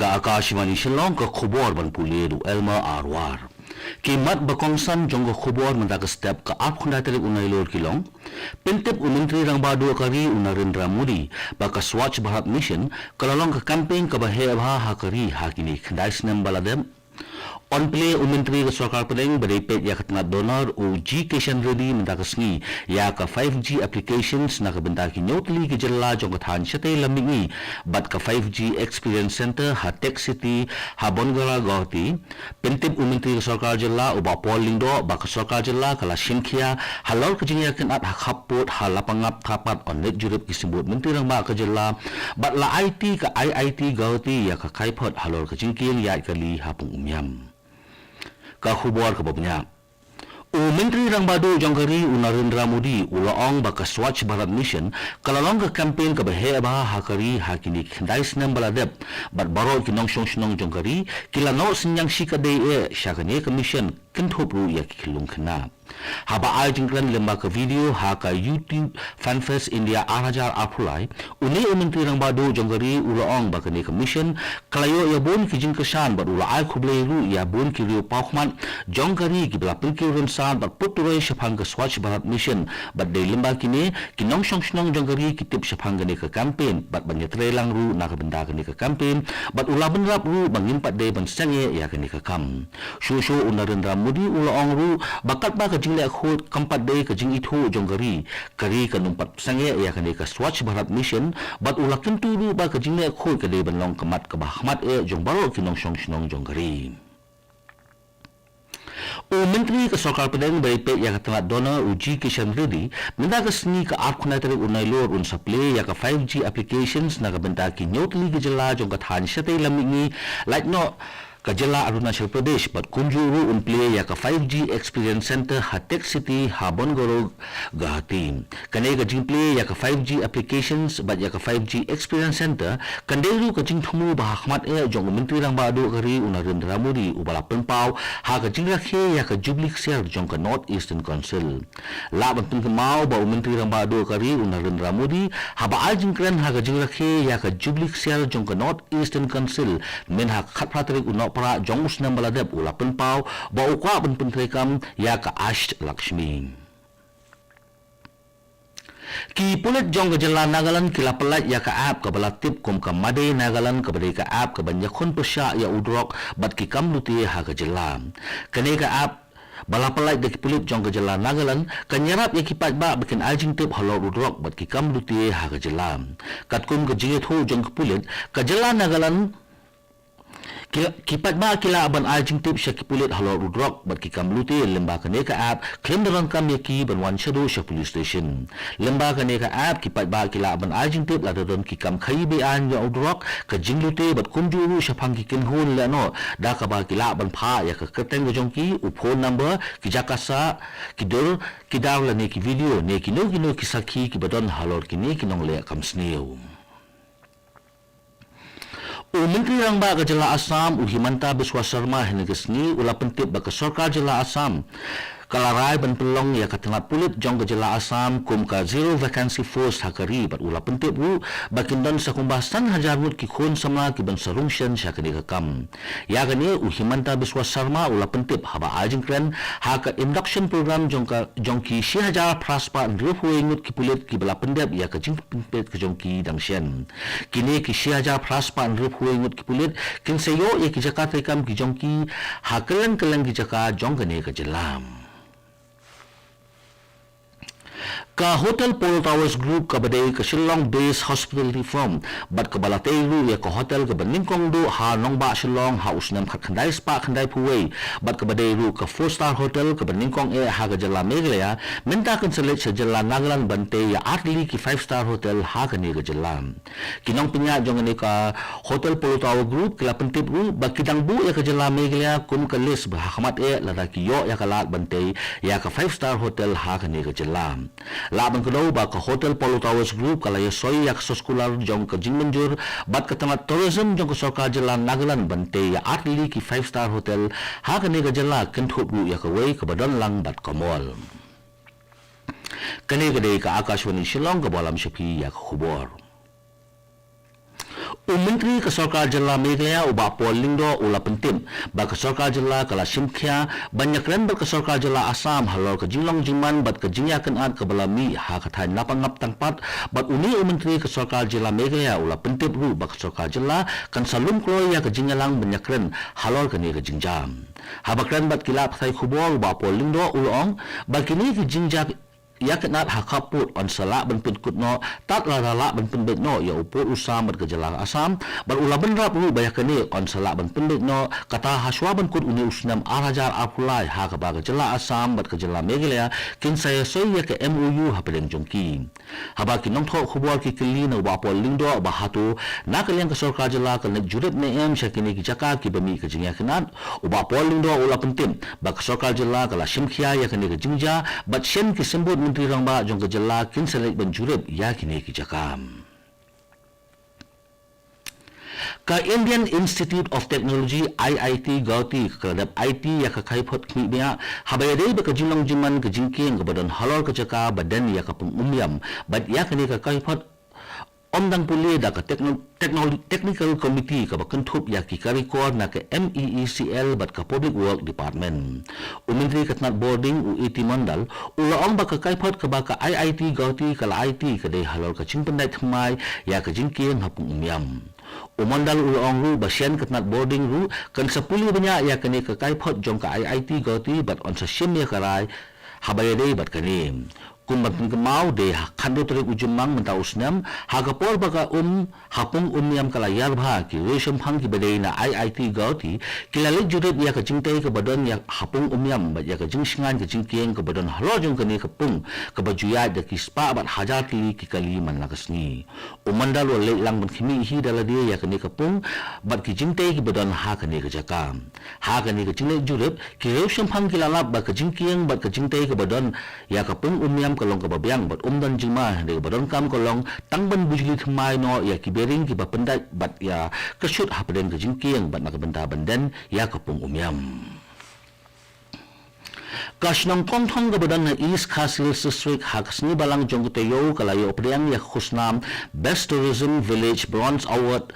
Ka Akashvani Shillong ka khubor ban puleru Elma Arwar. Kimat bakongsan jonggo khubor mendaga step ka aphunda teri unailor kilong. Pentep Menteri Rang Badu kari Narendra Modi baka Swachh Bharat Mission kalalong ka campaign ka bahebha hakari hakini khandai snem baladem. On play Menteri ke Sarkar Padang beripet ya ketengah donor uji Kishan Reddy mendagasngi ya ka 5G applications na kabenta kinyotli ke jela jong kathan syate lamingi bat ka 5G Experience Center ha Tech City ha Bongara Gauhati pentip Menteri ke Sarkar jela uba Paul Lindo ba ka Sarkar jela kala Shinkhia halor ke jingya kenat ha khapot ha lapangap thapat on net jurip kisebut Menteri rang ba ka jela bat la IT ka IIT Gauhati ya ka kaipot halor ke jingkil ya kali ha pung umyam ka khubor ka babnya Menteri Rang Badu jongkari Narendra Modi ulaong baka Swachh Bharat Mission kalalong ka campaign ka baheba hakari hakini khandai snam baladep bat baro kinong snong jongkari kilano sinyang sikade e syakane commission kentopru ya kilung khna haba ai jingkran lemba ka video ha ka YouTube fanfest India 8000 apulai uni Menteri Rang Badu jongkari ulaong baka ni commission kalayo ya bon ki jingkesan bat ula ai khublei ru ya bon ki riu paukhman jongkari ki bla pinkirin sa bat puturai syapang ke Swachh Bharat Mission bat day lemba kini kinong snong jongkari kitip syapang ni ka campaign bat banyetre lang ru na ka benda ni ka campaign bat ula benrap ru bangin pat day ban sange ya ni ka kam shushu Narendra Modi ulaong ru bakat ba ka jingle khot kampat day ka jing itu jongkari kari ka numpat sange ya ni ka Swachh Bharat Mission bat ula kentu ru ba ka jingle khot ka day banlong kamat ka bahmat e jongbaro kinong snong jongkari Menteri ke Sarkar Padang beripet ya ketengah donor uji Kishan Reddy mendagasni ka akhuna teri unailor un supply ya ka 5G applications na kabenta kinyotli ke jela jong kathan syate lamingi like no Kajela Arunachal Pradesh bat kunjuru un play ya ka 5G Experience Center ha Tech City ha Bongaro Gauhati kane ka jing play ya ka 5G applications bat ya ka 5G Experience Center kanderu ka jing thumu ba khmat e jong Menteri Rang Badu kari Narendra Modi ubala penpau ha ka jing rakhe ya ka Jubilee Share jong ka North Eastern Council la bantun kemau ba Menteri Rang Badu kari Narendra Modi ha ba al jing kran ha ka jing rakhe ya ka Jubilee Share jong ka North Eastern Council men ha khat pratrik unok para jong usnam baladep ula penpau ba ukwa ben pentrekam ya ka Ash Lakshmi ki pulit jong gejala Nagaland kila pelat ya ka app ka balatip kum ka Made Nagaland ka badai ka app ka banyakon persya ya udrok bat ki kam luti ha gejala kane ka app balapalai de pulit jong gejala Nagaland kanyarap ya kipat ba bikin ajing tip halor udrok bat ki kam luti ha gejala katkum gejinget ho jong pulit gejala Nagaland kipat ba kila aban ajing tip sya kipulit halor udrok bat ki kamluti lemba kane ka app claim daran kam yaki ban wan shado sya police station lemba kane ka app kipat ba kila aban ajing tip ladaron ki kam khai be an ya udrok ka jinglute bat kunjuru sya phang ki kin hon la no da ka ba kila aban pha ya ka keteng jong ki u phone number ki jakasa ki dor ki dar la ne ki video ne ki no ki sakhi ki badon halor ki ne ki nong le kam sneu Menteri Rang Ba ke jela Assam Himanta Biswa Sarma henegesni ula pentip ba ke Sarkar jela Assam kalarai ban pelong ya katengah pulit jong ke jela Assam kum ka zero vacancy force hakari bat ula pentip ru bakin don sakumbasan hajar mut ki khon sama ki ban sarungshan syakani ka kam ya gani Himanta Biswa Sarma ula pentip haba ajing kren ha ka induction program jong ki 6000 praspa nrefue ngut ki pulit ki bala pendep ya ka jing pimpet ke jong ki dangshen kini ki 6000 praspa nrefue ngut ki pulit kin seyo ya ki Jakarta kam ki jong ki ha kelen ki jaka jong kane ka jelam ka Hotel Polo Towers Group ka badai ka Shillong Base Hospitality Firm bat ka balateiru ya ka hotel ka baningkong do ha nongba Shillong ha usnam khandai spa khandai puwei bat ka badairu ka 4-star hotel ka baningkong e ha ka jala Meghalaya minta kan selit sa jala Nagaland bante ya atli ki 5-star hotel ha ka ni ka jala kinong pinya jong ni ka Hotel Polo Tower Group kila pentip ru ba kidang bu ya ka jala Meghalaya kum ka list ba hakmat e lada ki yo ya ka lat bante ya ka 5-star hotel ha ka ni ka jala laban kedau ba ka Hotel Polo Towers Group kala ya soy yak soskular jong ka jingmenjur bat ka tamat tourism jong ka Sarkar jela Nagaland bante ya atli ki 5-star hotel ha ka ni ka jela kenthup ru ya ka wei ka badon lang bat ka mall kane ka Akashvani Shillong ka balam shapi ya ka khubor Menteri ke Sarkar Jela Meghalaya ubah Lingdo ula pentim ba ke Sarkar Jela kala Simkhya banyak ren ber ke Sarkar Jela Assam halor ke Jinglong Jingman bat ke Jingyakan ad ke Balami ha kathan napangap tangpat bat uni Menteri ke Sarkar Jela Meghalaya ula pentim ru ba ke Sarkar Jela kan salum kloya ke Jingyalang banyak ren halor ke ni ke Jingjam habakran bat kilap thai khubor ubah Lingdo ulong ba kini ke Jingjak ya kenat hakaput on salak benpun kutno tat lalala benpun betno ya upur usam berkejalang asam berula benrap ru banyak kini on salak benpun betno kata haswa benkut uni usnam arajar apulai ha ka berkejalang asam berkejalang Meghalaya kin saya soy ya ke MOU hapeleng jongki haba kinong tho khubor ki kili na ba pol lingdo ba hatu na kaliang ke Sarkar Jela ke juret ne em syakini ki jaka ki bami ke jingya kenat uba pol lingdo ula pentim ba ke Sarkar Jela kala Simkhya ya kini ke jingja bat shem ki sembut Menteri Rangba jong ke Jela kin selek benjuret ya kini ki jakam ka Indian Institute of Technology IIT Gauhati kedap IT ya ka khaipot khmibia habayade ba ka Jinglong Jingman ke jingking ke badan halor ke jaka badan ya ka pengumyam bat ya kini ka khaipot Omdang puli da ka technical committee ka bakentup ya ki karikor na ke MEECL bat ka Public Work Department. Menteri katnat boarding UIT Mandal ulaong ba ka kaipot ka ba ka IIT Gauhati kala IT ka day halor ka chingpandai thamai ya ka jingking hapung umyam. Umandal ulaong ru basyan katnat boarding ru kan sapuli banya ya kani ka kaipot jong ka IIT Gauhati bat on sa sim ya karai habayade bat kani kumbat kemau de khando trik ujumang menta usnam hagapor baga hapung umyam kala yarbha ki resham phang ki badai na IIT Gauhati kilale juret ya ka jingtai ke badan ya hapung umyam ba ya ka jingsingan ke jingkieng ke badan halojong kani ke pung ke bajuya de ki spa bat hajar kili ki kali man lakasni umandal wale lang ban khimi hi dala dia ya kani ke pung bat ki jingtai ki badan ha kani ke jakam ha kani ke jingle juret ki resham phang kilala ba ka jingkieng bat ka jingtai ke badan ya ka pung umyam kolong ke babiang bat umdan jingma de badon kam kolong tangban bujli thmai no ya ki bering ki bapendai bat ya kesut hapden ke jingkieng bat nak benda benden ya kapung umyam Kasnong Kongthong ke badan na East Castle District hakasni balang jong teyo kalayo priang ya khusnam Best Tourism Village Bronze Award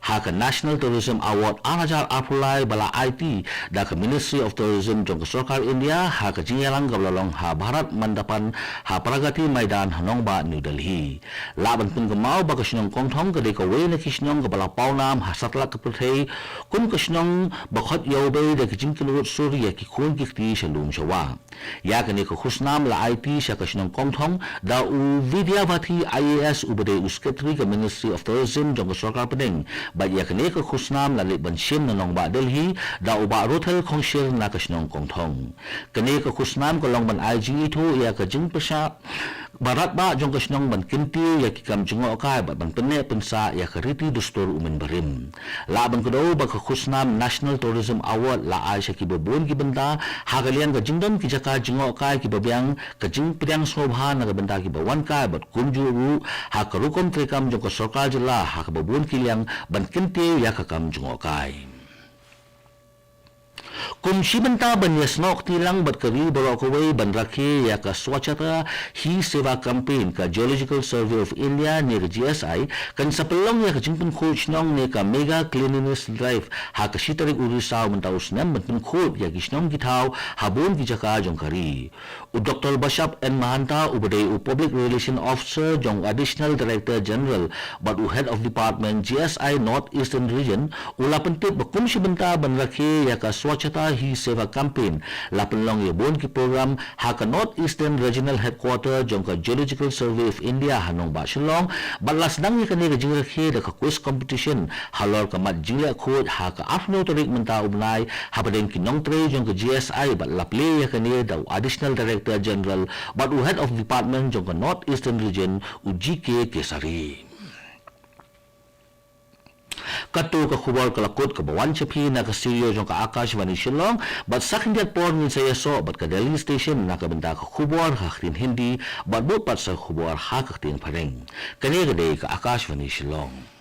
haka National Tourism Award arajar apulai bala IT da ke Ministry of Tourism jong ke Sarkar India haka jinyalang gablolong ha Bharat Mandapan ha Pragati Maidan hanong ba New Delhi laban pun gemau ba kasnong Kongthong ke de ke wei na kisnong ke bala paunam ha satla ke prthei kun kasnong bakhot yobe de ke jingkin rut suri ya ki kun ki ti shalum shawa ya ke ne ke khusnam la IT sha kasnong Kongthong da u Vidyavati IAS ubade usketri ke Ministry of Tourism jong ke Sarkar Pedeng ba ya kene ke khusnam la ban sim na nong ba Delhi da uba rothel khongshir na kasnong Kongthong kene ke khusnam ko long ban IG thu ya ka jing pesa barat ba jong kasnong ban kinti ya ki kam jungo ka ba ban penne pensa ya ka riti dustur umen barim la ban ko do ba ka khusnam National Tourism Award la ai sha ki bobon ki benda ha galian ka jingdom ki jaka jungo ka ki babyang ka jing priang sobha na ka benda ki bawan ka bat kunjuru ha ka rukom trekam jong ka Sarkar Jela ha ka bobon ki liang ban kinti ya ka kam jungo kai kum shibanta ban yasnok tilang bat kari borokaway ban rakhi ya ka swachhata hi seva campaign ka Geological Survey of India ni GSI kan sapelong ya ka jingpun coach nong ne ka mega cleanliness drive ha ka shitarik urisa mentaus nam ban khop ya kisnong githau habon ki jaka jongkari u Dr. Bashap N Mahanta ubade u Public Relation Officer jong Additional Director General but u Head of Department GSI North Eastern Region ula pentip bakum shibanta ban rakhi ya ka swachhata hi seva campaign lapenlong ye bon ki program ha ka North Eastern Regional Headquarter jong ka Geological Survey of India hanong ba shilong balas dang ye kane jing rakhe da ka quiz competition halor ka mat jingla khod ha ka afno torik menta ubnai ha padeng ki nong tre jong ka GSI bat laple ye kane da Additional Director General but u Head of Department jong ka North Eastern Region u GK Kesari Katu ka khubor kalakot ka bawan chapi na ka studio jong ka Akashvani Shillong but sakin diat por min saya so but ka Delhi station na ka benda ka khubor ha khrin Hindi but bot pat sa khubor ha ka ting pareng kane ka day ka Akashvani Shillong